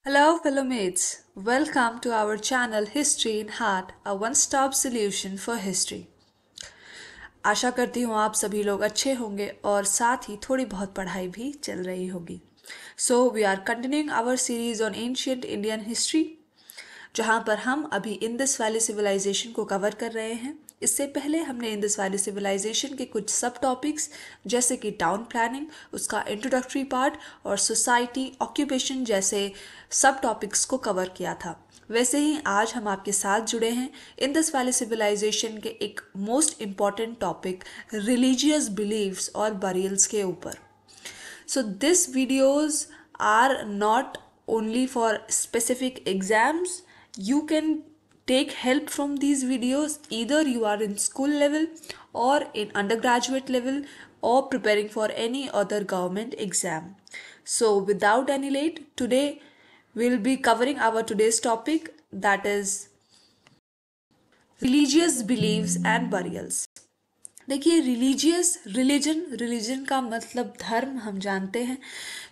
Hello, fellow mates. Welcome to our channel History in Heart, a one-stop solution for history. आशा करती हूँ आप सभी लोग अच्छे होंगे और साथ ही थोड़ी बहुत पढ़ाई भी चल रही होगी. So we are continuing our series on ancient Indian history, जहाँ पर हम अभी इंडस वैली सिविलाइजेशन को कवर कर रहे हैं. इससे पहले हमने इंडस वैली सिविलाइजेशन के कुछ सब टॉपिक्स जैसे कि टाउन प्लानिंग, उसका इंट्रोडक्टरी पार्ट और सोसाइटी ऑक्यूपेशन जैसे सब टॉपिक्स को कवर किया था. वैसे ही आज हम आपके साथ जुड़े हैं इंडस वैली सिविलाइजेशन के एक most important topic religious beliefs और बरियल्स के ऊपर. So these videos are not only for specific exams. You can take help from these videos either you are in school level or in undergraduate level or preparing for any other government exam. So without any late, today we'll be covering our today's topic, that is religious beliefs and burials. देखिए religion का मतलब धर्म हम जानते हैं.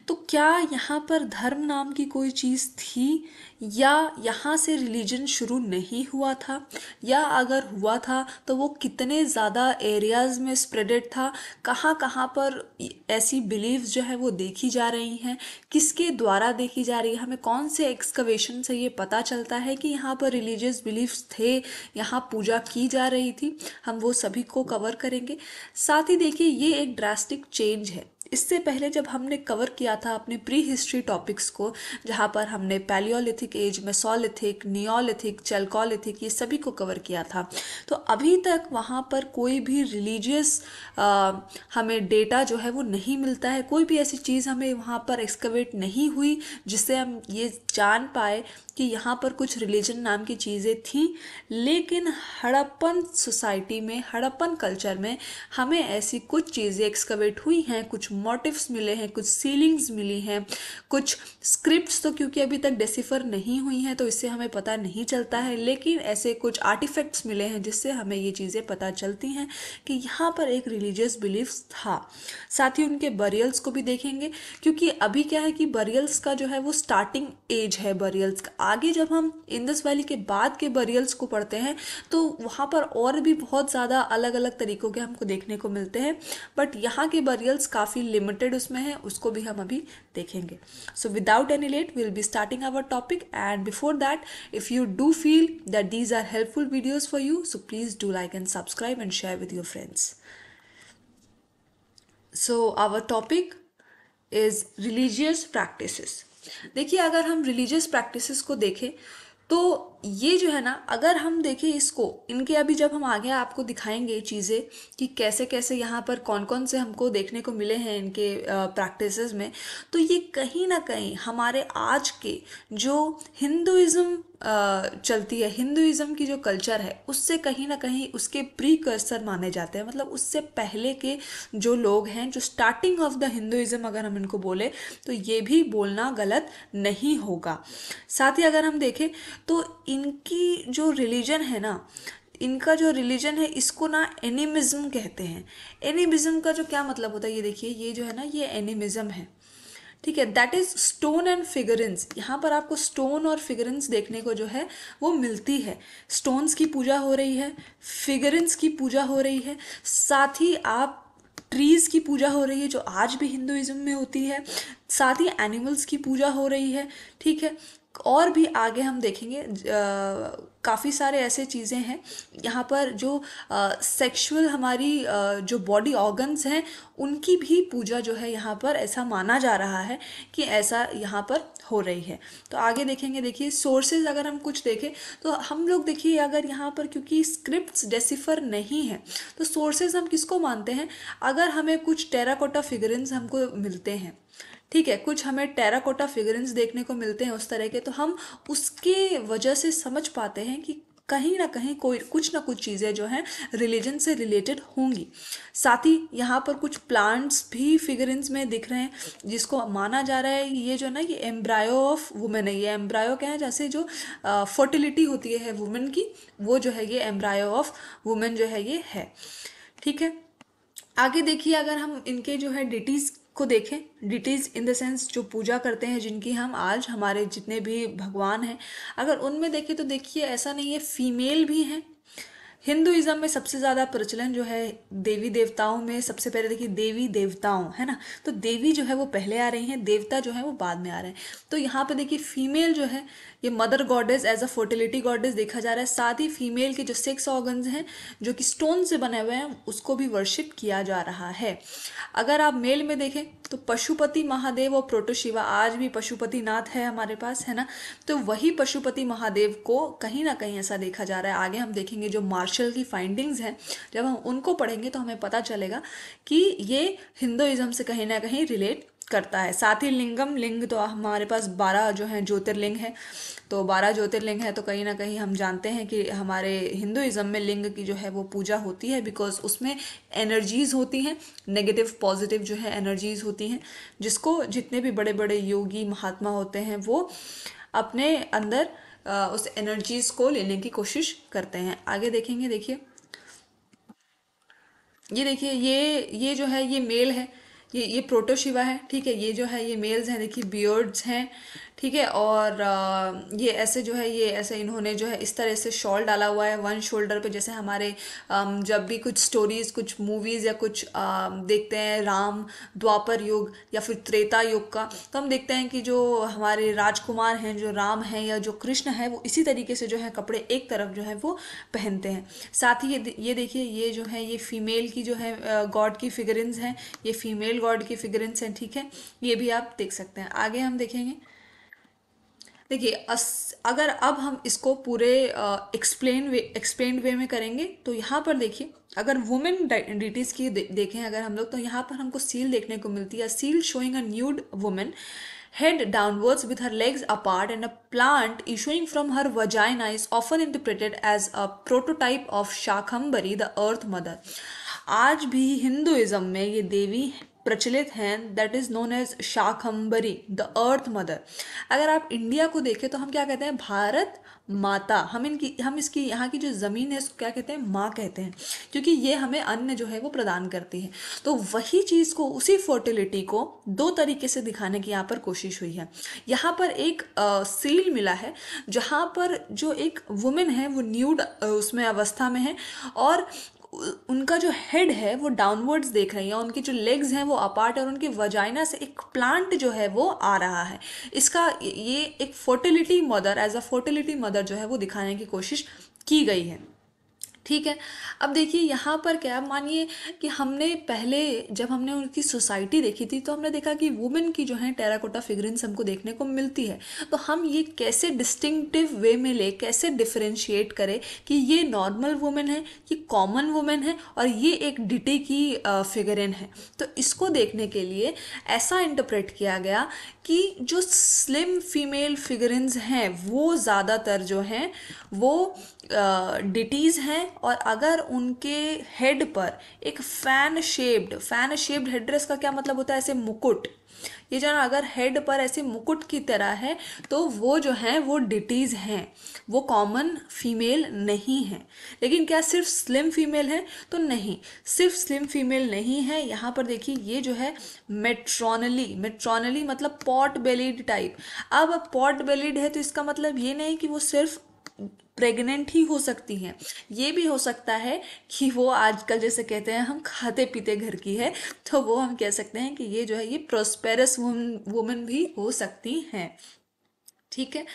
तो क्या यहाँ पर धर्म नाम की कोई चीज़ थी या यहाँ से रिलीजन शुरू नहीं हुआ था, या अगर हुआ था तो वो कितने ज़्यादा एरियाज़ में स्प्रेडेड था, कहाँ कहाँ पर ऐसी बिलीव्स जो है वो देखी जा रही हैं, किसके द्वारा देखी जा रही है, हमें कौन से एक्सकवेशन से ये पता चलता है कि यहाँ पर रिलीजियस बिलीव्स थे, यहाँ पूजा की जा रही थी. हम वो सभी को कवर करेंगे. साथ ही देखिए ये एक ड्रास्टिक चेंज है. इससे पहले जब हमने कवर किया था अपने प्री हिस्ट्री टॉपिक्स को, जहाँ पर हमने palaeolithic age, mesolithic, neolithic, chalcolithic ये सभी को कवर किया था, तो अभी तक वहाँ पर कोई भी रिलीजियस हमें डेटा जो है वो नहीं मिलता है. कोई भी ऐसी चीज़ हमें वहाँ पर एक्सकवेट नहीं हुई जिससे हम ये जान पाए कि यहाँ पर कुछ रिलीजन नाम की चीज़ें थीं. लेकिन हड़प्पन सोसाइटी में, हड़प्पन कल्चर में हमें ऐसी कुछ चीज़ें एक्सकवेट हुई हैं, कुछ मोटिव्स मिले हैं, कुछ सीलिंग्स मिली हैं, कुछ स्क्रिप्ट्स तो क्योंकि अभी तक डेसिफर नहीं हुई हैं तो इससे हमें पता नहीं चलता है, लेकिन ऐसे कुछ आर्टिफैक्ट्स मिले हैं जिससे हमें ये चीज़ें पता चलती हैं कि यहाँ पर एक रिलीजियस बिलीफ्स था. साथ ही उनके बरियल्स को भी देखेंगे, क्योंकि अभी क्या है कि बरियल्स का जो है वो स्टार्टिंग एज है बरियल्स का. आगे जब हम इंडस वैली के बाद के बरियल्स को पढ़ते हैं तो वहाँ पर और भी बहुत ज़्यादा अलग अलग तरीकों के हमको देखने को मिलते हैं, बट यहाँ के बरियल्स काफ़ी लिमिटेड उसमें हैं, उसको भी हम अभी देखेंगे. So without any late we will be starting our topic, and before that if you do feel that these are helpful videos for you, so please do like and subscribe and share with your friends. So our topic is religious practices. देखिए अगर हम religious practices को देखें तो ये जो है ना, अगर हम देखें इसको, इनके अभी जब हम आगे आपको दिखाएंगे चीज़ें कि कैसे कैसे यहाँ पर कौन कौन से हमको देखने को मिले हैं इनके प्रैक्टिसेस में, तो ये कहीं ना कहीं हमारे आज के जो हिंदुइज़्म चलती है, हिंदुइज़्म की जो कल्चर है उससे कहीं ना कहीं उसके प्रीकर्सर माने जाते हैं. मतलब उससे पहले के जो लोग हैं, जो स्टार्टिंग ऑफ द हिंदुइज़्म अगर हम इनको बोले तो ये भी बोलना गलत नहीं होगा. साथ ही अगर हम देखें तो इनकी जो रिलीजन है ना, इनका जो रिलीजन है इसको ना एनिमिज्म कहते हैं. एनिमिज्म का जो क्या मतलब होता है ये देखिए, ये जो है ना ये एनिमिज्म है, ठीक है. That is stone and figurines. यहाँ पर आपको स्टोन और फिगरेंस देखने को जो है वो मिलती है. स्टोन्स की पूजा हो रही है, फिगरेंस की पूजा हो रही है, साथ ही आप ट्रीज़ की पूजा हो रही है जो आज भी हिंदुइज्म में होती है, साथ ही एनिमल्स की पूजा हो रही है, ठीक है. और भी आगे हम देखेंगे काफ़ी सारे ऐसे चीज़ें हैं यहाँ पर जो सेक्सुअल हमारी जो बॉडी ऑर्गन्स हैं उनकी भी पूजा जो है यहाँ पर ऐसा माना जा रहा है कि ऐसा यहाँ पर हो रही है. तो आगे देखेंगे. देखिए सोर्सेज अगर हम कुछ देखें तो हम लोग देखिए अगर यहाँ पर क्योंकि स्क्रिप्ट्स डेसिफर नहीं है तो सोर्सेज हम किसको मानते हैं, अगर हमें कुछ टेराकोटा फिगरेंस हमको मिलते हैं, ठीक है, कुछ हमें टेराकोटा फिगरेंस देखने को मिलते हैं उस तरह के, तो हम उसके वजह से समझ पाते हैं कि कहीं ना कहीं कोई कुछ ना कुछ चीज़ें जो हैं रिलीजन से रिलेटेड होंगी. साथ ही यहाँ पर कुछ प्लांट्स भी फिगरेंस में दिख रहे हैं जिसको माना जा रहा है ये जो ना ये एम्ब्रायो ऑफ वुमेन है. ये एम्ब्रायो क्या है, जैसे जो फर्टिलिटी होती है वुमेन की, वो जो है ये एम्ब्रायो ऑफ वुमेन जो है ये है, ठीक है. आगे देखिए अगर हम इनके जो है डिटीज़ को देखें, डिटीज इन द सेंस जो पूजा करते हैं, जिनकी हम आज हमारे जितने भी भगवान हैं, अगर उनमें देखें तो देखिए ऐसा नहीं है, फीमेल भी हैं। हिंदुइज्म में सबसे ज़्यादा प्रचलन जो है देवी देवताओं में, सबसे पहले देखिए देवी देवताओं, है ना, तो देवी जो है वो पहले आ रही हैं, देवता जो है वो बाद में आ रहे हैं। तो यहाँ पे देखिए फीमेल जो है ये mother goddess as a fertility goddess देखा जा रहा है। साथ ही फीमेल के जो सेक्स ऑर्गन्स हैं जो कि स्टोन से बने हुए हैं उसको भी वर्शिप किया जा रहा है। अगर आप मेल में देखें तो पशुपति महादेव और प्रोटोशिवा, आज भी पशुपति नाथ है हमारे पास, है ना, तो वही पशुपति महादेव को कहीं ना कहीं ऐसा देखा जा रहा है। आगे हम देखेंगे जो मार्शल की फाइंडिंग्स हैं, जब हम उनको पढ़ेंगे तो हमें पता चलेगा कि ये हिंदुइज्म से कहीं ना कहीं रिलेट करता है। साथ ही लिंगम, लिंग तो हमारे पास 12 जो हैं ज्योतिर्लिंग है, तो 12 ज्योतिर्लिंग है, तो कहीं ना कहीं हम जानते हैं कि हमारे हिंदुइज्म में लिंग की जो है वो पूजा होती है, बिकॉज उसमें एनर्जीज होती हैं, नेगेटिव पॉजिटिव जो है एनर्जीज होती हैं, जिसको जितने भी बड़े बड़े योगी महात्मा होते हैं वो अपने अंदर उस एनर्जीज को लेने की कोशिश करते हैं। आगे देखेंगे, देखिए ये देखिए ये जो है ये मेल है, ये प्रोटोशिवा है, ठीक है, ये जो है ये मेल्स हैं, देखिए बियर्ड्स हैं, ठीक है, और ये ऐसे जो है ये ऐसे इन्होंने जो है इस तरह से शॉल डाला हुआ है वन शोल्डर पे, जैसे हमारे जब भी कुछ स्टोरीज, कुछ मूवीज या कुछ देखते हैं राम द्वापर युग या फिर त्रेता युग का, तो हम देखते हैं कि जो हमारे राजकुमार हैं, जो राम हैं या जो कृष्ण है, वो इसी तरीके से जो है कपड़े एक तरफ जो है वो पहनते हैं। साथ ही ये देखिए ये जो है ये फीमेल की जो है गॉड की फिगरिंस हैं, ये फीमेल गॉड की फिगरिंस हैं, ठीक है, ये भी आप देख सकते हैं। आगे हम देखेंगे, देखिए अगर अब हम इसको पूरे एक्सप्लेन वे में करेंगे तो यहाँ पर देखिए अगर वुमेन डिटीज की देखें अगर हम लोग, तो यहाँ पर हमको सील देखने को मिलती है, seal showing a nude women head downwards with her legs apart and a plant issuing from her vagina is often interpreted as a prototype of Shakambhari, the earth mother. आज भी हिंदुइज्म में ये देवी प्रचलित हैं, that is known as Shakambhari, the earth mother. अगर आप India को देखें तो हम क्या कहते हैं, भारत माता, हम इसकी यहाँ की जो ज़मीन है इसको क्या कहते हैं, माँ कहते हैं, क्योंकि ये हमें अन्न जो है वो प्रदान करती है। तो वही चीज़ को, उसी फर्टिलिटी को दो तरीके से दिखाने की यहाँ पर कोशिश हुई है। यहाँ पर एक सील मिला है जहाँ पर जो एक वुमेन है वो न्यूड उसमें अवस्था में है और उनका जो हेड है वो डाउनवर्ड्स देख रही है, उनकी जो लेग्स हैं वो अपार्ट है और उनकी वजाइना से एक प्लांट जो है वो आ रहा है। इसका ये एक fertility mother, as a fertility mother जो है वो दिखाने की कोशिश की गई है, ठीक है। अब देखिए यहाँ पर क्या, मानिए कि हमने पहले जब हमने उनकी सोसाइटी देखी थी तो हमने देखा कि वुमेन की जो है टेराकोटा फिगरिंग्स हमको देखने को मिलती है, तो हम ये कैसे डिस्टिंक्टिव वे में ले, कैसे डिफरेंशिएट करें कि ये नॉर्मल वुमेन है, ये कॉमन वुमेन है और ये एक डिटी की फिगरिन है। तो इसको देखने के लिए ऐसा इंटरप्रेट किया गया कि जो स्लिम फीमेल फिगरिन्स हैं वो ज़्यादातर जो हैं वो डिटीज़ हैं, और अगर उनके हेड पर एक फैन शेप्ड हेडड्रेस का क्या मतलब होता है, ऐसे मुकुट, ये जो अगर हेड पर ऐसे मुकुट की तरह है तो वो जो है वो डिटीज़ हैं, वो कॉमन फीमेल नहीं है। लेकिन क्या सिर्फ स्लिम फीमेल है, तो नहीं, सिर्फ स्लिम फीमेल नहीं है। यहाँ पर देखिए ये जो है मेट्रोनली मतलब पॉट बेलिड टाइप। अब पॉट बेलिड है तो इसका मतलब ये नहीं कि वो सिर्फ प्रेग्नेंट ही हो सकती हैं, ये भी हो सकता है कि वो आजकल जैसे कहते हैं हम खाते पीते घर की है, तो वो हम कह सकते हैं कि ये जो है ये प्रोस्पेरस वुमेन भी हो सकती हैं, ठीक है।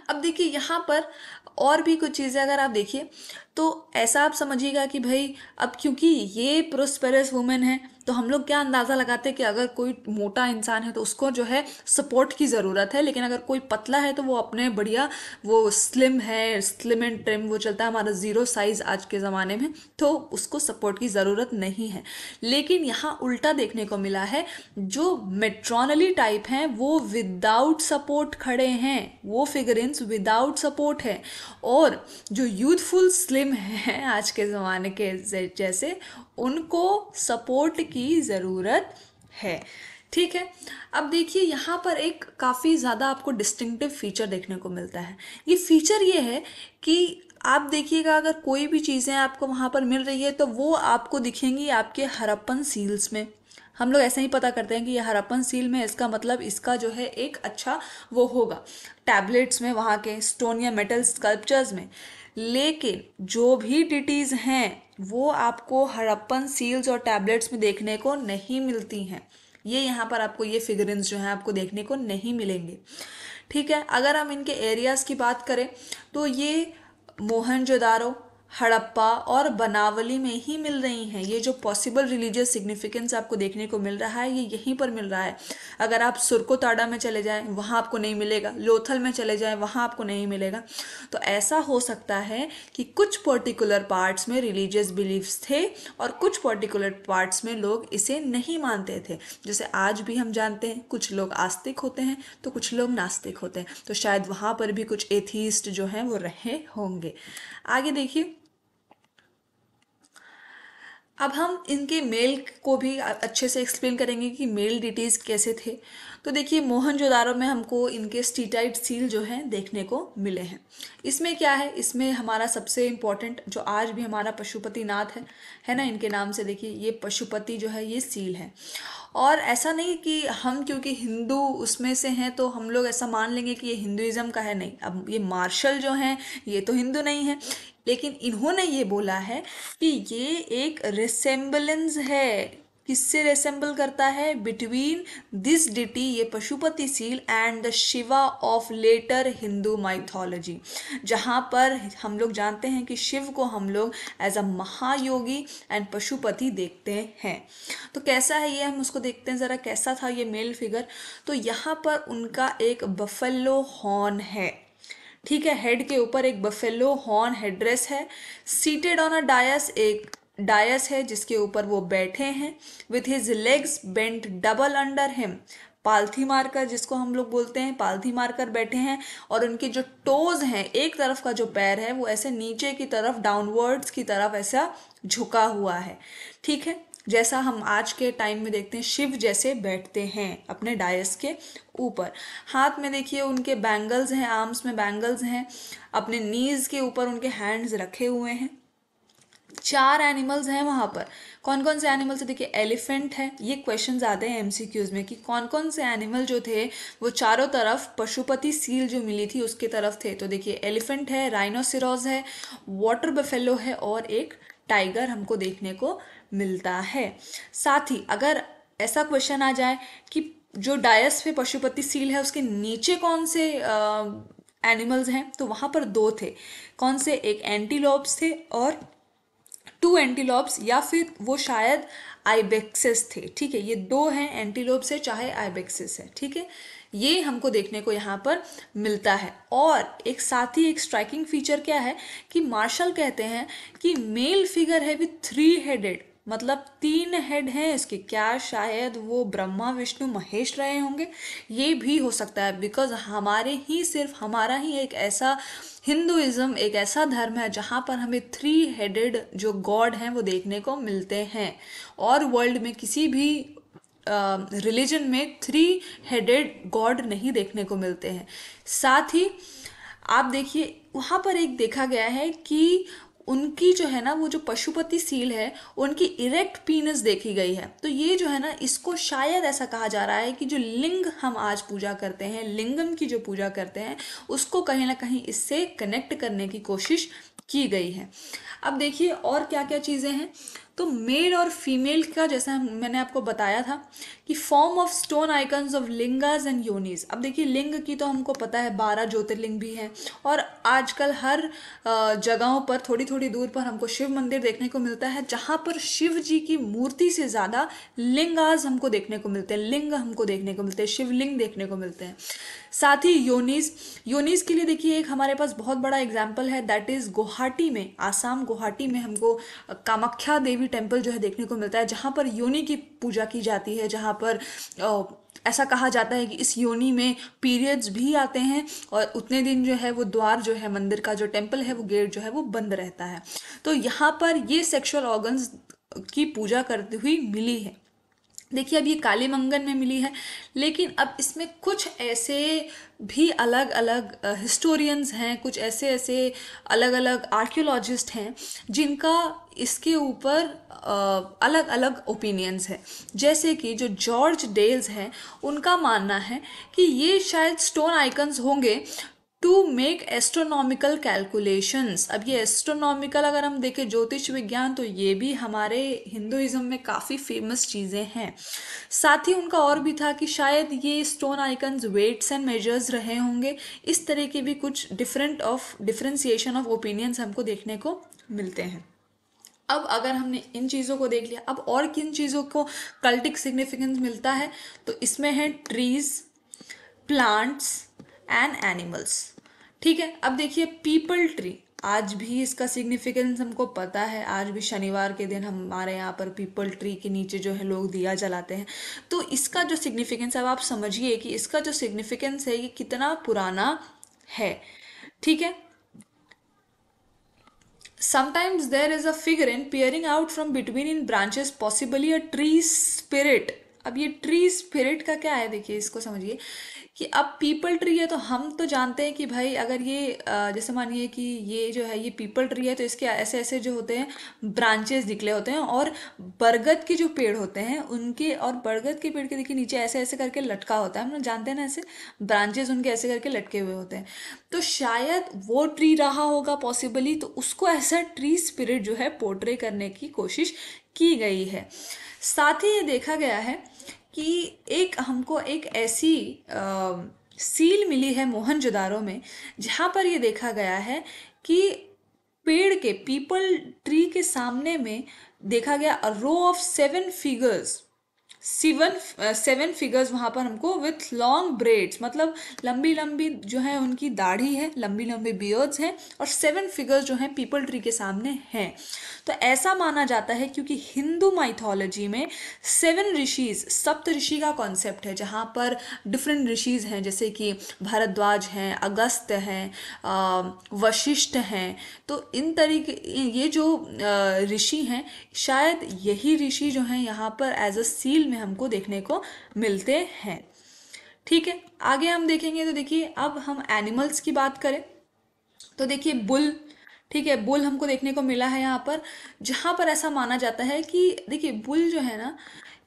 अब देखिए यहाँ पर और भी कुछ चीज़ें अगर आप देखिए तो ऐसा आप समझिएगा कि भाई अब क्योंकि ये प्रोस्पेरस वुमेन है तो हम लोग क्या अंदाज़ा लगाते हैं कि अगर कोई मोटा इंसान है तो उसको जो है सपोर्ट की ज़रूरत है, लेकिन अगर कोई पतला है तो वो अपने बढ़िया वो स्लिम है, स्लिम एंड ट्रिम वो चलता है हमारा ज़ीरो साइज़ आज के ज़माने में, तो उसको सपोर्ट की ज़रूरत नहीं है। लेकिन यहाँ उल्टा देखने को मिला है, जो मेट्रोनली टाइप हैं वो विदाउट सपोर्ट खड़े हैं, वो फिगरिन्स विदाउट सपोर्ट है, और जो यूथफुल स्लिम हैं आज के ज़माने के जैसे उनको सपोर्ट की ज़रूरत है, ठीक है। अब देखिए यहाँ पर एक काफ़ी ज़्यादा आपको डिस्टिंक्टिव फीचर देखने को मिलता है। ये फीचर ये है कि आप देखिएगा अगर कोई भी चीज़ें आपको वहाँ पर मिल रही है तो वो आपको दिखेंगी आपके हड़प्पन सील्स में, हम लोग ऐसे ही पता करते हैं कि ये हड़प्पन सील में, इसका मतलब इसका जो है एक अच्छा वो होगा टैबलेट्स में, वहाँ के स्टोन या मेटल स्कल्पचर्स में। लेकिन जो भी डिटीज हैं वो आपको हड़प्पन सील्स और टैबलेट्स में देखने को नहीं मिलती हैं। ये यहाँ पर आपको ये फिगरिन्स जो हैं आपको देखने को नहीं मिलेंगे। ठीक है, अगर हम इनके एरियाज की बात करें तो ये मोहनजोदारो, हड़प्पा और बनावली में ही मिल रही हैं। ये जो पॉसिबल रिलीजियस सिग्निफिकेंस आपको देखने को मिल रहा है ये यहीं पर मिल रहा है। अगर आप सुरकोताड़ा में चले जाएं वहाँ आपको नहीं मिलेगा, लोथल में चले जाएं वहाँ आपको नहीं मिलेगा। तो ऐसा हो सकता है कि कुछ पर्टिकुलर पार्ट्स में रिलीजियस बिलीफ्स थे और कुछ पर्टिकुलर पार्ट्स में लोग इसे नहीं मानते थे। जैसे आज भी हम जानते हैं कुछ लोग आस्तिक होते हैं तो कुछ लोग नास्तिक होते हैं, तो शायद वहाँ पर भी कुछ एथीस्ट जो हैं वो रहे होंगे। आगे देखिए, अब हम इनके मेल को भी अच्छे से एक्सप्लेन करेंगे कि मेल डिटीज कैसे थे। तो देखिए, मोहनजोदारो में हमको इनके स्टीटाइट सील जो हैं देखने को मिले हैं। इसमें क्या है, इसमें हमारा सबसे इम्पोर्टेंट जो आज भी हमारा पशुपतिनाथ है ना, इनके नाम से देखिए ये पशुपति जो है ये सील है। और ऐसा नहीं कि हम क्योंकि हिंदू उसमें से हैं तो हम लोग ऐसा मान लेंगे कि ये हिंदुइज्म का है, नहीं। अब ये मार्शल जो हैं ये तो हिंदू नहीं है, लेकिन इन्होंने ये बोला है कि ये एक रिसेम्बलेंस है। किससे रिसेंबल करता है? बिटवीन दिस डिटी, ये Pashupati seal, and the Shiva of later Hindu mythology, जहाँ पर हम लोग जानते हैं कि शिव को हम लोग एज अ महायोगी एंड पशुपति देखते हैं। तो कैसा है ये, हम उसको देखते हैं ज़रा, कैसा था ये मेल फिगर। तो यहाँ पर उनका एक बफेलो हॉर्न है, ठीक है, हेड के ऊपर एक बफेलो हॉर्न हेड्रेस है। सीटेड ऑन अ डायस, एक डायस है जिसके ऊपर वो बैठे हैं, with his legs bent double under him, पालथी मारकर, जिसको हम लोग बोलते हैं पालथी मारकर बैठे हैं। और उनके जो टोज हैं, एक तरफ का जो पैर है वो ऐसे नीचे की तरफ, डाउनवर्ड्स की तरफ ऐसा झुका हुआ है, ठीक है, जैसा हम आज के टाइम में देखते हैं शिव जैसे बैठते हैं अपने डायस के ऊपर। हाथ में देखिए उनके बैंगल्स हैं, आर्म्स में बैंगल्स हैं, अपने नीज के ऊपर उनके हैंड्स रखे हुए हैं। 4 एनिमल्स हैं वहाँ पर। कौन कौन से एनिमल्स है? देखिए, एलिफेंट है, ये क्वेश्चंस आते हैं एमसीक्यूज में कि कौन कौन से एनिमल जो थे वो चारों तरफ पशुपति सील जो मिली थी उसके तरफ थे। तो देखिए, एलिफेंट है, राइनोसिरोज है, वाटर बफेलो है और एक टाइगर हमको देखने को मिलता है। साथ ही अगर ऐसा क्वेश्चन आ जाए कि जो डायस पे पशुपति सील है उसके नीचे कौन से एनिमल्स हैं, तो वहाँ पर 2 थे। कौन से? एक एंटीलोप्स थे और 2 एंटीलोप्स, या फिर वो शायद आइबेक्सिस थे, ठीक है। ये 2 हैं, एंटीलोप्स है चाहे आइबेक्सिस है, ठीक है। ये हमको देखने को यहाँ पर मिलता है। और एक साथ ही एक स्ट्राइकिंग फीचर क्या है कि मार्शल कहते हैं कि मेल फिगर है विथ 3 हेडेड, मतलब 3 हेड हैं इसके। क्या शायद वो ब्रह्मा विष्णु महेश रहे होंगे? ये भी हो सकता है, बिकॉज सिर्फ हमारा ही एक ऐसा हिंदुइज्म, एक ऐसा धर्म है जहाँ पर हमें 3 हेडेड जो गॉड हैं वो देखने को मिलते हैं, और वर्ल्ड में किसी भी रिलीजन में 3 हेडेड गॉड नहीं देखने को मिलते हैं। साथ ही आप देखिए वहाँ पर एक देखा गया है कि उनकी जो है ना वो जो पशुपति सील है उनकी इरेक्ट पीनस देखी गई है। तो ये जो है ना, इसको शायद ऐसा कहा जा रहा है कि जो लिंग हम आज पूजा करते हैं, लिंगम की जो पूजा करते हैं, उसको कहीं ना कहीं इससे कनेक्ट करने की कोशिश की गई है। अब देखिए और क्या क्या चीज़ें हैं। तो मेल और फीमेल का, जैसा मैंने आपको बताया था कि form of stone icons of lingas and yonis. अब देखिए, लिंग की तो हमको पता है 12 ज्योतिर्लिंग भी हैं, और आजकल हर जगहों पर थोड़ी थोड़ी दूर पर हमको शिव मंदिर देखने को मिलता है, जहाँ पर शिव जी की मूर्ति से ज़्यादा लिंगास हमको देखने को मिलते हैं, लिंग हमको देखने को मिलते हैं, शिवलिंग देखने को मिलते हैं। साथ ही योनीज के लिए देखिए एक हमारे पास बहुत बड़ा एग्जाम्पल है, दैट इज गुवाहाटी में, आसाम गुवाहाटी में हमको कामाख्या देवी टेम्पल जो है देखने को मिलता है, जहाँ पर योनि की पूजा की जाती है, जहाँ पर ऐसा कहा जाता है कि इस योनि में पीरियड्स भी आते हैं और उतने दिन जो है वो द्वार जो है मंदिर का, जो टेम्पल है, वो गेट जो है वो बंद रहता है। तो यहाँ पर ये सेक्सुअल ऑर्गन्स की पूजा करती हुई मिली है। देखिए अब ये काली मंगन में मिली है, लेकिन अब इसमें कुछ ऐसे भी अलग अलग हिस्टोरियंस हैं, कुछ ऐसे ऐसे अलग अलग आर्कियोलॉजिस्ट हैं जिनका इसके ऊपर अलग अलग ओपिनियंस है। जैसे कि जो जॉर्ज डेल्स हैं, उनका मानना है कि ये शायद स्टोन आइकन्स होंगे टू मेक एस्ट्रोनॉमिकल कैलकुलेशंस। अब ये एस्ट्रोनॉमिकल अगर हम देखें ज्योतिष विज्ञान, तो ये भी हमारे हिंदुइज्म में काफ़ी फेमस चीज़ें हैं। साथ ही उनका और भी था कि शायद ये stone icons weights and measures रहे होंगे। इस तरह के भी कुछ डिफरेंशिएशन ऑफ ओपिनियंस हमको देखने को मिलते हैं। अब अगर हमने इन चीज़ों को देख लिया, अब और किन चीज़ों को कल्टिक सिग्निफिकेंस मिलता है, तो इसमें है ट्रीज, प्लांट्स एंड एनिमल्स। ठीक है, अब देखिए पीपल ट्री, आज भी इसका सिग्निफिकेंस हमको पता है। आज भी शनिवार के दिन हमारे यहाँ पर पीपल ट्री के नीचे जो है लोग दिया जलाते हैं। तो इसका जो सिग्निफिकेंस है, अब आप समझिए कि इसका जो सिग्निफिकेंस है ये कितना पुराना है। ठीक है, sometimes there is a figure peering out from between in branches, possibly a tree spirit। अब ये ट्री स्पिरिट का क्या है, देखिए इसको समझिए कि अब पीपल ट्री है तो हम तो जानते हैं कि भाई अगर ये जैसे मानिए कि ये जो है ये पीपल ट्री है तो इसके ऐसे ऐसे जो होते हैं ब्रांचेस निकले होते हैं, और बरगद के जो पेड़ होते हैं उनके, और बरगद के पेड़ के देखिए नीचे ऐसे ऐसे करके लटका होता है, हम लोग जानते हैं ना, ऐसे ब्रांचेस उनके ऐसे करके लटके हुए होते हैं। तो शायद वो ट्री रहा होगा पॉसिबली, तो उसको ऐसा ट्री स्पिरिट जो है पोर्ट्रे करने की कोशिश की गई है। साथ ही ये देखा गया है कि एक हमको एक ऐसी सील मिली है मोहनजोदारो में, जहाँ पर ये देखा गया है कि पेड़ के, पीपल ट्री के सामने में देखा गया a row of 7 figures, seven figures वहाँ पर हमको विथ लॉन्ग ब्रेड्स, मतलब लंबी लंबी जो है उनकी दाढ़ी है, लंबी लंबी बियर्ड्स हैं, और 7 फिगर्स जो हैं पीपल ट्री के सामने हैं। तो ऐसा माना जाता है क्योंकि हिंदू माइथोलॉजी में 7 ऋषिज, सप्त ऋषि का कॉन्सेप्ट है, जहाँ पर डिफरेंट ऋषिज हैं, जैसे कि भारद्वाज हैं, अगस्त हैं, वशिष्ठ हैं। तो इन तरीके ये जो ऋषि हैं, शायद यही ऋषि जो हैं यहाँ पर एज अ सील में हमको देखने को मिलते हैं। ठीक है, आगे हम देखेंगे तो देखिए अब हम एनिमल्स की बात करें तो देखिए बुल। ठीक है, बुल हमको देखने को मिला है यहाँ पर, जहाँ पर ऐसा माना जाता है कि देखिए बुल जो है ना,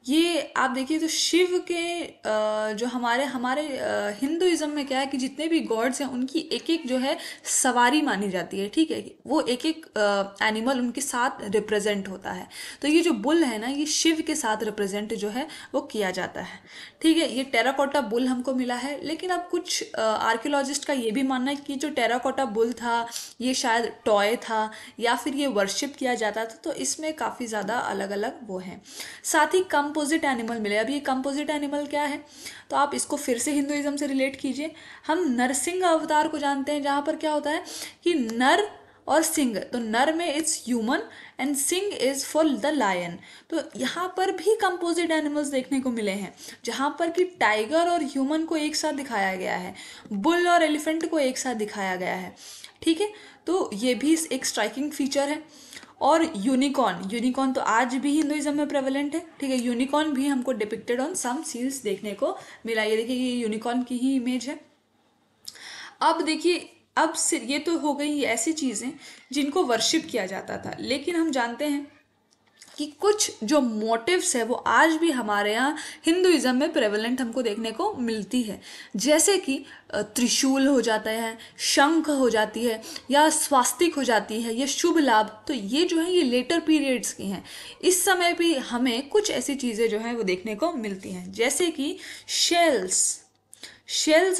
ये आप देखिए तो शिव के जो हमारे हमारे हिंदुइज्म में क्या है कि जितने भी गॉड्स हैं उनकी एक एक जो है सवारी मानी जाती है। ठीक है, वो एक एक एनिमल उनके साथ रिप्रेजेंट होता है। तो ये जो बुल है ना, ये शिव के साथ रिप्रेजेंट जो है वो किया जाता है। ठीक है, ये टेराकोटा बुल हमको मिला है, लेकिन अब कुछ आर्कियोलॉजिस्ट का ये भी मानना है कि जो टेराकोटा बुल था ये शायद टॉय था या फिर ये वर्शिप किया जाता था। तो इसमें काफ़ी ज़्यादा अलग अलग वो हैं। साथ ही कंपोजिट एनिमल मिले। अब ये कंपोजिट एनिमल क्या है, तो आप इसको फिर से हिंदुइज्म से रिलेट कीजिए। हम नरसिंह अवतार को जानते हैं, जहाँ पर क्या होता है कि नर और सिंह, तो नर में इट्स ह्यूमन एंड सिंह इज फॉर द लायन। तो यहाँ पर भी कंपोजिट एनिमल्स देखने को मिले हैं, जहाँ पर कि टाइगर और ह्यूमन को एक साथ दिखाया गया है, बुल और एलिफेंट को एक साथ दिखाया गया है। ठीक है, तो ये भी एक स्ट्राइकिंग फीचर है। और यूनिकॉर्न, यूनिकॉर्न तो आज भी हिंदुइज्म में प्रेवलेंट है। ठीक है, यूनिकॉर्न भी हमको डिपिक्टेड ऑन सम सील्स देखने को मिला। ये देखिए ये यूनिकॉर्न की ही इमेज है। अब देखिए, अब ये तो हो गई ऐसी चीज़ें जिनको वर्शिप किया जाता था, लेकिन हम जानते हैं कि कुछ जो मोटिव्स है वो आज भी हमारे यहाँ हिंदुइज्म में प्रेवलेंट हमको देखने को मिलती है। जैसे कि त्रिशूल हो जाता है, शंख हो जाती है, या स्वास्तिक हो जाती है, या शुभ लाभ। तो ये जो है ये लेटर पीरियड्स की हैं। इस समय भी हमें कुछ ऐसी चीज़ें जो हैं वो देखने को मिलती हैं, जैसे कि शेल्स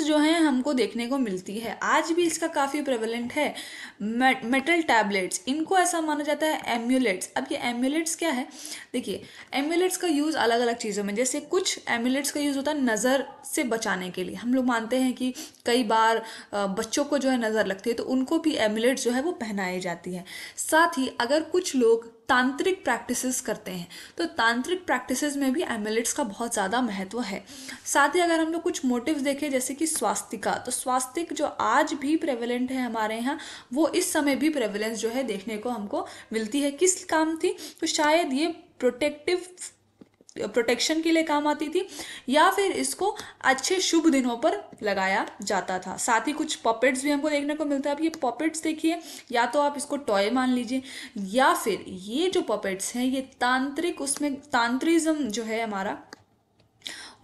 जो हैं हमको देखने को मिलती है, आज भी इसका काफ़ी प्रेवलेंट है। मेटल टैबलेट्स, इनको ऐसा माना जाता है एम्यूलेट्स। अब ये एम्यूलेट्स क्या है, देखिए एम्यूलेट्स का यूज़ अलग अलग चीज़ों में, जैसे कुछ एम्यूलेट्स का यूज़ होता है नज़र से बचाने के लिए। हम लोग मानते हैं कि कई बार बच्चों को जो है नज़र लगती है, तो उनको भी एम्यूलेट्स जो है वो पहनाई जाती है। साथ ही अगर कुछ लोग तांत्रिक प्रैक्टिसेस करते हैं, तो तांत्रिक प्रैक्टिसेस में भी एम्यूलेट्स का बहुत ज़्यादा महत्व है। साथ ही अगर हम लोग कुछ मोटिव्स देखें, जैसे कि स्वास्तिका, तो स्वास्तिक जो आज भी प्रेवलेंट है हमारे यहाँ, वो इस समय भी प्रेवलेंस जो है देखने को हमको मिलती है। किस काम थी, तो शायद ये प्रोटेक्टिव प्रोटेक्शन के लिए काम आती थी, या फिर इसको अच्छे शुभ दिनों पर लगाया जाता था। साथ ही कुछ पॉपेट्स भी हमको देखने को मिलता है। अब ये पॉपेट्स देखिए, या तो आप इसको टॉय मान लीजिए, या फिर ये जो पॉपेट्स हैं ये तांत्रिक, उसमें तांत्रिज्म जो है हमारा,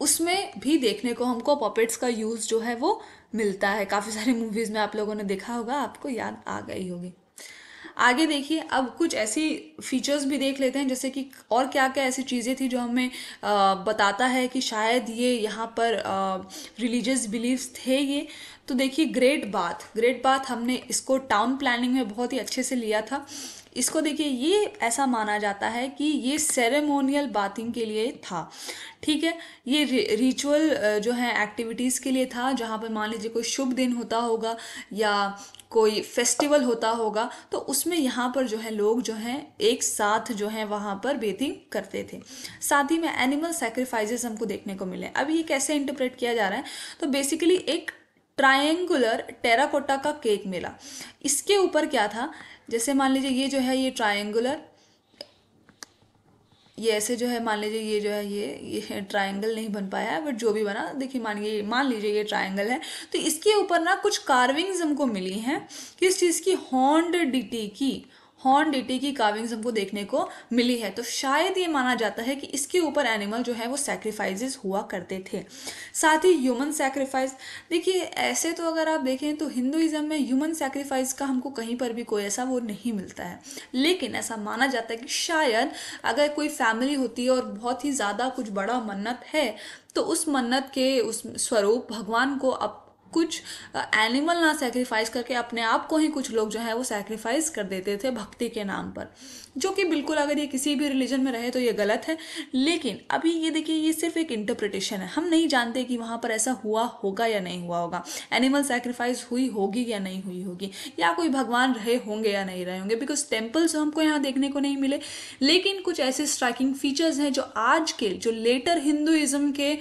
उसमें भी देखने को हमको पॉपेट्स का यूज जो है वो मिलता है। काफी सारी मूवीज में आप लोगों ने देखा होगा, आपको याद आ गई होगी। आगे देखिए, अब कुछ ऐसी फीचर्स भी देख लेते हैं, जैसे कि और क्या क्या ऐसी चीज़ें थी जो हमें बताता है कि शायद ये यहाँ पर रिलीजियस बिलीव्स थे ये। तो देखिए, ग्रेट बाथ हमने इसको टाउन प्लानिंग में बहुत ही अच्छे से लिया था। इसको देखिए, ये ऐसा माना जाता है कि ये सेरेमोनियल बाथिंग के लिए था। ठीक है, ये रिचुअल जो है एक्टिविटीज़ के लिए था, जहाँ पर मान लीजिए कोई शुभ दिन होता होगा या कोई फेस्टिवल होता होगा, तो उसमें यहाँ पर जो है लोग जो हैं एक साथ जो है वहाँ पर बेथिंग करते थे। साथ ही में एनिमल सैक्रिफाइसेस हमको देखने को मिले। अब ये कैसे इंटरप्रेट किया जा रहा है, तो बेसिकली एक ट्रायंगुलर टेराकोटा का केक मिला। इसके ऊपर क्या था, जैसे मान लीजिए ये जो है ये ट्रायंगुलर, ये ऐसे जो है मान लीजिए ये जो है ये ट्रायंगल नहीं बन पाया है, बट जो भी बना, देखिए मान लीजिए ये ट्रायंगल है। तो इसके ऊपर ना कुछ कार्विंग्स हमको मिली हैं, किस चीज़ की, हॉर्न डीटी की कार्विंग्स हमको देखने को मिली है। तो शायद ये माना जाता है कि इसके ऊपर एनिमल जो है वो सैक्रिफाइसेस हुआ करते थे। साथ ही ह्यूमन सैक्रिफाइस, देखिए ऐसे तो अगर आप देखें तो हिंदुइज्म में ह्यूमन सैक्रिफाइस का हमको कहीं पर भी कोई ऐसा वो नहीं मिलता है, लेकिन ऐसा माना जाता है कि शायद अगर कोई फैमिली होती है और बहुत ही ज़्यादा कुछ बड़ा मन्नत है, तो उस मन्नत के उस स्वरूप भगवान को अब कुछ एनिमल ना सैक्रिफाइस करके अपने आप को ही कुछ लोग जो है वो सैक्रिफाइस कर देते थे भक्ति के नाम पर, जो कि बिल्कुल अगर ये किसी भी रिलीजन में रहे तो ये गलत है। लेकिन अभी ये देखिए, ये सिर्फ एक इंटरप्रिटेशन है, हम नहीं जानते कि वहाँ पर ऐसा हुआ होगा या नहीं हुआ होगा, एनिमल सैक्रिफाइस हुई होगी या नहीं हुई होगी, या कोई भगवान रहे होंगे या नहीं रहे होंगे, बिकॉज टेम्पल्स हमको यहाँ देखने को नहीं मिले। लेकिन कुछ ऐसे स्ट्राइकिंग फीचर्स हैं जो आज के जो लेटर हिंदुइज्म के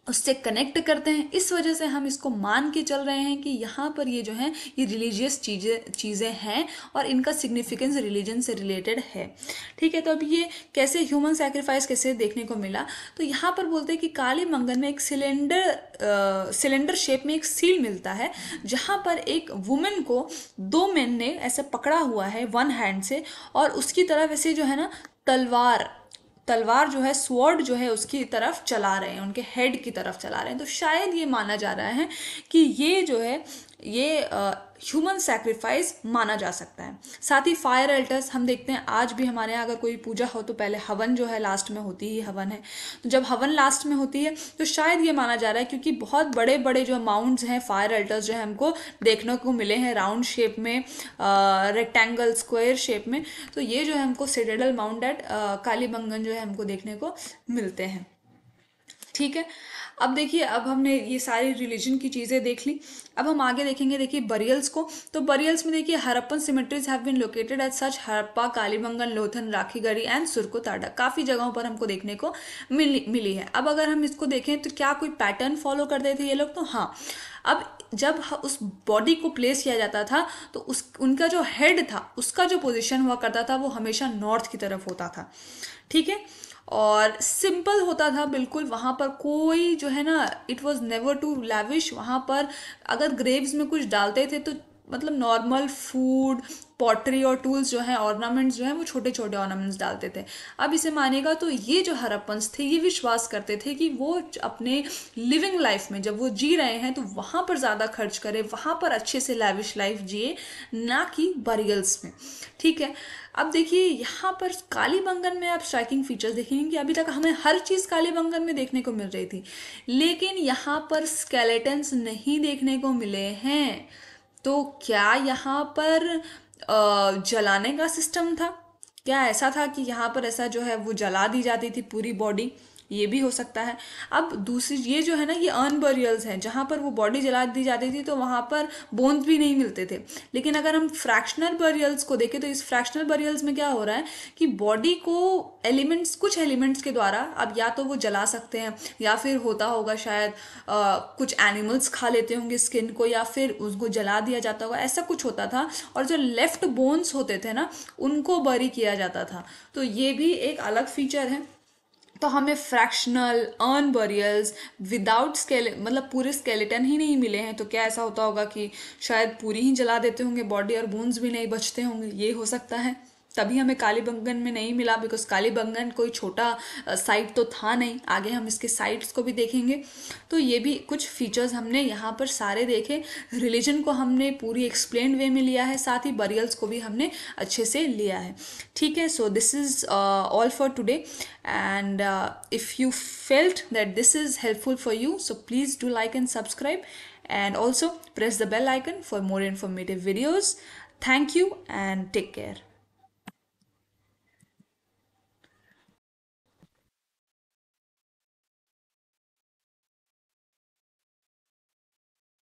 उससे कनेक्ट करते हैं। इस वजह से हम इसको मान के चल रहे हैं कि यहाँ पर ये जो है ये रिलीजियस चीज़ें हैं और इनका सिग्निफिकेंस रिलीजन से रिलेटेड है। ठीक है, तो अब ये कैसे ह्यूमन सैक्रिफाइस कैसे देखने को मिला, तो यहाँ पर बोलते हैं कि काली मंगन में एक सिलेंडर शेप में एक सील मिलता है, जहाँ पर एक वुमेन को दो मेन ने ऐसे पकड़ा हुआ है वन हैंड से, और उसकी तरफ ऐसे जो है ना तलवार जो है, स्वॉर्ड जो है उसकी तरफ चला रहे हैं, उनके हेड की तरफ चला रहे हैं। तो शायद ये माना जा रहा है कि ये जो है ये ह्यूमन सैक्रिफाइस माना जा सकता है। साथ ही फायर अल्टर्स हम देखते हैं आज भी हमारे यहाँ अगर कोई पूजा हो तो पहले हवन जो है लास्ट में होती ही हवन है। तो जब हवन लास्ट में होती है तो शायद ये माना जा रहा है, क्योंकि बहुत बड़े बड़े जो माउंट्स हैं फायर अल्टर्स जो है हमको देखने को मिले हैं राउंड शेप में, रेक्टेंगल स्क्वायर शेप में। तो ये जो है हमको सिटाडेल माउंट एट कालीबंगन जो है हमको देखने को मिलते हैं। ठीक है, अब देखिए, अब हमने ये सारी रिलीजन की चीज़ें देख ली। अब हम आगे देखेंगे, देखिए बरियल्स को। तो बरियल्स में देखिए Harappan cemeteries have been located at such Harappa, Kalibangan, Lothal, Rakhigarhi and Surkotada. काफ़ी जगहों पर हमको देखने को मिली है। अब अगर हम इसको देखें तो क्या कोई पैटर्न फॉलो करते थे ये लोग, तो हाँ, अब जब उस बॉडी को प्लेस किया जाता था तो उनका जो हेड था उसका जो पोजीशन हुआ करता था वो हमेशा नॉर्थ की तरफ होता था। ठीक है, और सिंपल होता था बिल्कुल, वहाँ पर कोई जो है ना, it was never too lavish. वहाँ पर अगर ग्रेव्स में कुछ डालते थे तो मतलब नॉर्मल फूड, पॉटरी और टूल्स जो हैं, ऑर्नामेंट्स जो हैं, वो छोटे छोटे ऑर्नामेंट्स डालते थे। अब इसे मानेगा तो ये जो हरप्पन्स थे ये विश्वास करते थे कि वो अपने लिविंग लाइफ में जब वो जी रहे हैं तो वहाँ पर ज़्यादा खर्च करें, वहाँ पर अच्छे से लैविश लाइफ जिए, ना कि बरियल्स में। ठीक है, अब देखिए यहाँ पर कालीबंगन में आप स्ट्राइकिंग फीचर्स देखेंगे कि अभी तक हमें हर चीज़ कालीबंगन में देखने को मिल रही थी, लेकिन यहाँ पर स्केलेटन्स नहीं देखने को मिले हैं। तो क्या यहाँ पर जलाने का सिस्टम था? क्या ऐसा था कि यहाँ पर ऐसा जो है वो जला दी जाती थी पूरी बॉडी? ये भी हो सकता है। अब दूसरी ये जो है ना, ये अर्न बरियल्स हैं जहाँ पर वो बॉडी जला दी जाती थी, तो वहाँ पर बोन्स भी नहीं मिलते थे। लेकिन अगर हम फ्रैक्शनल बरियल्स को देखें तो इस फ्रैक्शनल बरियल्स में क्या हो रहा है कि बॉडी को कुछ एलिमेंट्स के द्वारा अब या तो वो जला सकते हैं, या फिर होता होगा शायद कुछ एनिमल्स खा लेते होंगे स्किन को, या फिर उसको जला दिया जाता होगा, ऐसा कुछ होता था। और जो लेफ्ट बोन्स होते थे ना, उनको बरी किया जाता था। तो ये भी एक अलग फीचर है। तो हमें फ्रैक्शनल अर्न बरियल्स विदाउट मतलब पूरे स्केलेटन ही नहीं मिले हैं, तो क्या ऐसा होता होगा कि शायद पूरी ही जला देते होंगे बॉडी और बोन्स भी नहीं बचते होंगे, ये हो सकता है। तभी हमें कालीबंगन में नहीं मिला, बिकॉज कालीबंगन कोई छोटा साइट तो था नहीं। आगे हम इसके साइट्स को भी देखेंगे। तो ये भी कुछ फीचर्स हमने यहाँ पर सारे देखे। रिलीजन को हमने पूरी एक्सप्लेन्ड वे में लिया है, साथ ही बरियल्स को भी हमने अच्छे से लिया है। ठीक है, so this is all for today, and if you felt that this is helpful for you, so please do like and subscribe, and also press the bell icon for more informative videos. Thank you and take care.